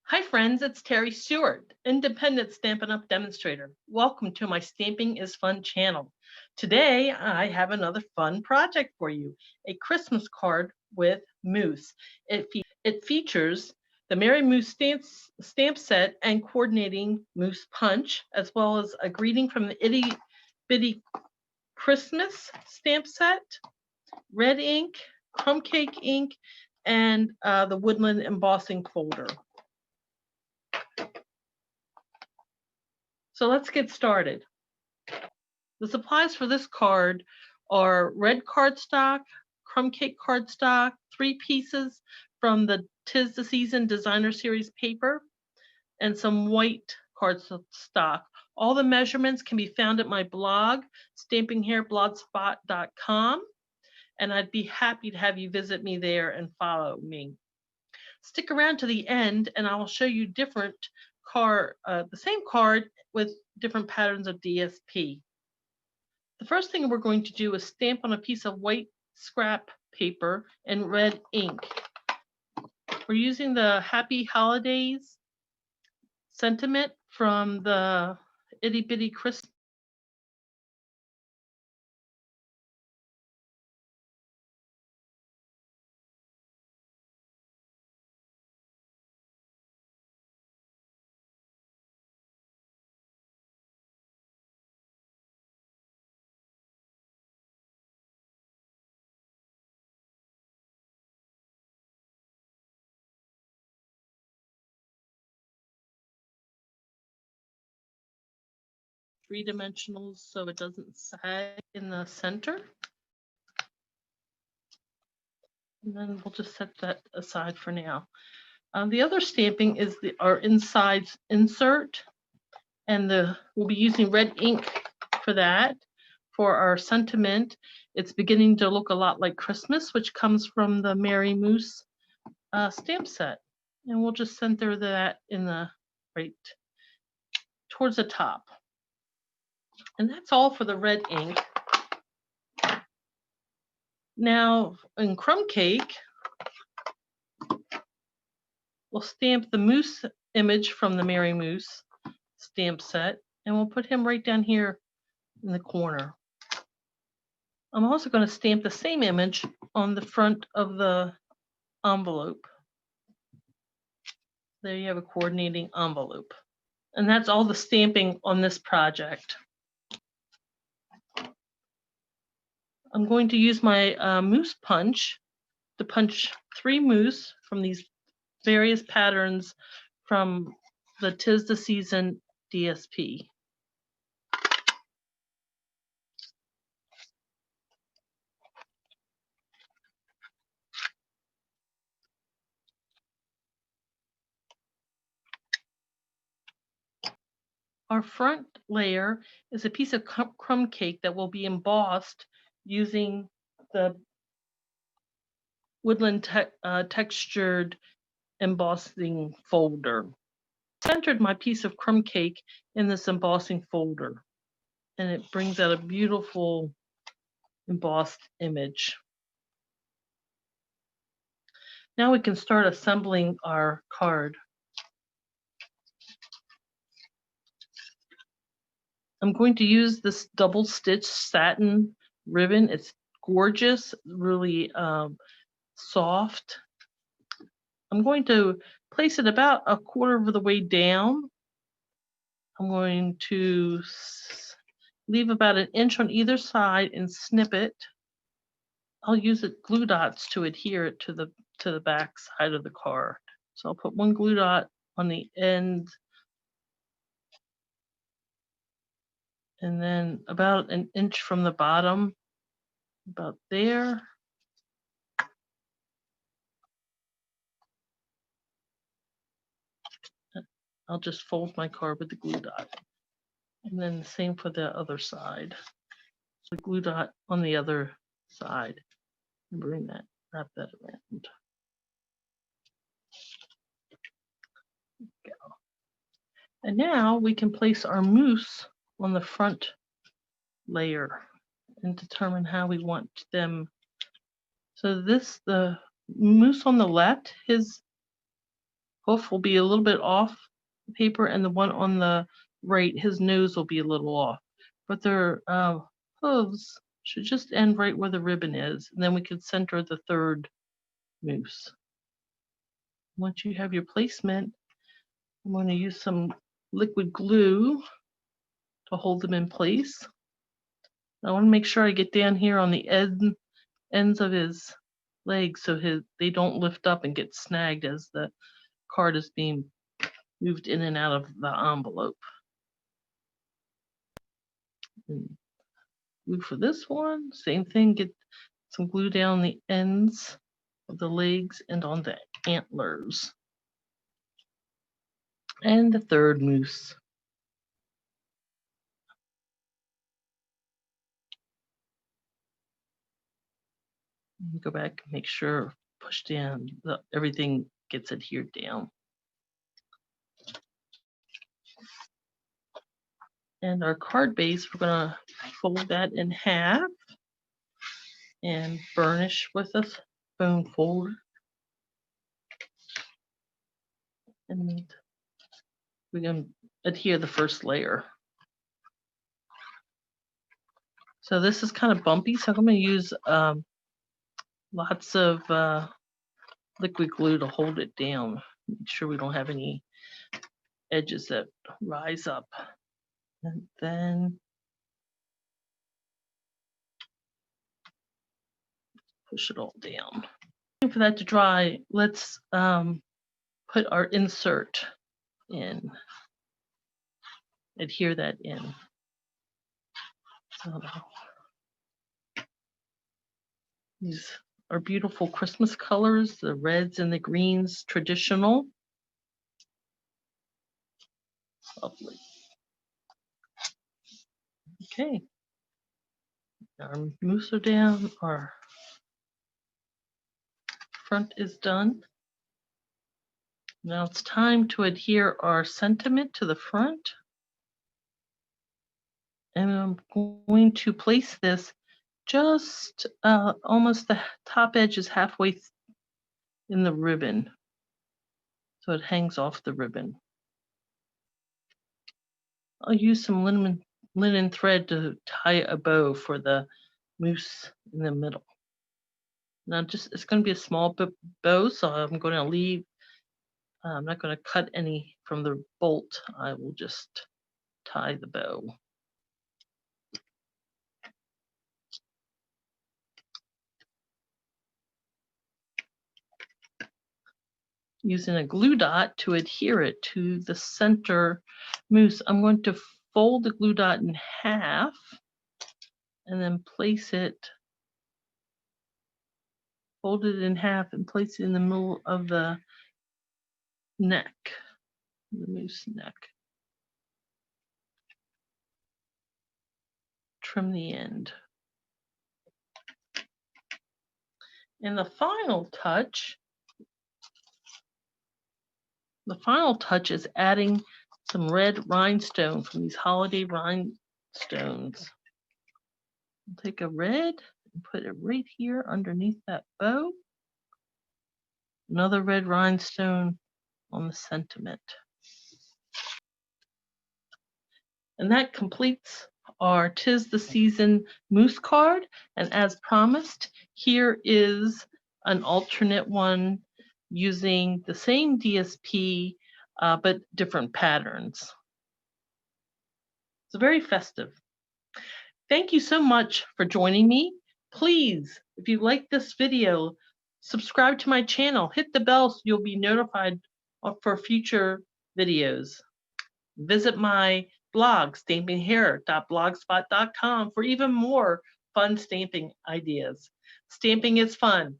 Hi friends, it's Terry Stewart, independent Stampin' Up! Demonstrator. Welcome to my Stamping is Fun channel. Today I have another fun project for you, a Christmas card with mousse. It features the Merry Moose stamp set and coordinating mousse punch, as well as a greeting from the Itty Bitty Christmas stamp set, red ink, crumb cake ink, and the woodland embossing folder. So let's get started. The supplies for this card are red cardstock, crumb cake cardstock, 3 pieces from the 'Tis the Season Designer Series paper, and some white cardstock. All the measurements can be found at my blog, stampinghairblogspot.com, and I'd be happy to have you visit me there and follow me. Stick around to the end and I will show you different the same card with different patterns of DSP. The first thing we're going to do is stamp on a piece of white scrap paper and red ink. We're using the Happy Holidays sentiment from the Itty Bitty Christmas. Three-dimensionals so it doesn't sag in the center. And then we'll just set that aside for now. The other stamping is our inside insert, and we'll be using red ink for that. For our sentiment, it's beginning to look a lot like Christmas, which comes from the Merry Moose stamp set. And we'll just center that in the right towards the top. And that's all for the red ink. Now in crumb cake, we'll stamp the moose image from the Merry Moose stamp set, and we'll put him right down here in the corner. I'm also going to stamp the same image on the front of the envelope. There you have a coordinating envelope. And that's all the stamping on this project. I'm going to use my mousse punch to punch 3 mousse from these various patterns from the 'Tis the Season DSP. Our front layer is a piece of crumb cake that will be embossed using the woodland textured embossing folder. Centered my piece of crumb cake in this embossing folder, and it brings out a beautiful embossed image. Now we can start assembling our card. I'm going to use this double stitch satin ribbon. It's gorgeous, really soft. I'm going to place it about a quarter of the way down. I'm going to leave about an inch on either side and snip it. I'll use glue dots to adhere it to the back side of the card. So I'll put one glue dot on the end, and then about an inch from the bottom, about there. I'll just fold my card with the glue dot. And then the same for the other side. So the glue dot on the other side. And wrap that around. Go. And now we can place our mousse on the front layer and determine how we want them. So the mousse on the left, his hoof will be a little bit off the paper, and the one on the right, his nose will be a little off. But their hooves should just end right where the ribbon is, and then we can center the third moose. Once you have your placement, I'm going to use some liquid glue to hold them in place. I want to make sure I get down here on the ends of his legs so they don't lift up and get snagged as the card is being moved in and out of the envelope. And glue for this one, same thing, get some glue down the ends of the legs and on the antlers. And the third moose. Go back and make sure, push down, everything gets adhered down. And our card base, we're going to fold that in half and burnish with a foam folder. And we're going to adhere the first layer. So this is kind of bumpy, so I'm going to use lots of liquid glue to hold it down. Make sure we don't have any edges that rise up. And then push it all down. For that to dry, let's put our insert in. Adhere that in. So these are beautiful Christmas colors, the reds and the greens, traditional. Lovely. Okay. Our moose are down, our front is done. Now it's time to adhere our sentiment to the front. And I'm going to place this just almost the top edge is halfway in the ribbon. So it hangs off the ribbon. I'll use some linen thread to tie a bow for the moose in the middle. Now it's going to be a small bow, so I'm going to leave, I'm not going to cut any from the bolt. I will just tie the bow. Using a glue dot to adhere it to the center moose, I'm going to fold the glue dot in half and then place it, fold it in half and place it in the middle of the neck, the moose neck. Trim the end. And the final touch is adding some red rhinestone from these holiday rhinestones. I'll take a red and put it right here underneath that bow. Another red rhinestone on the sentiment. And that completes our 'Tis the Season moose card. And as promised, here is an alternate one using the same DSP, but different patterns. It's very festive. Thank you so much for joining me. Please, if you like this video, subscribe to my channel, hit the bell so you'll be notified for future videos. Visit my blog, stampinghair.blogspot.com, for even more fun stamping ideas. Stamping is fun.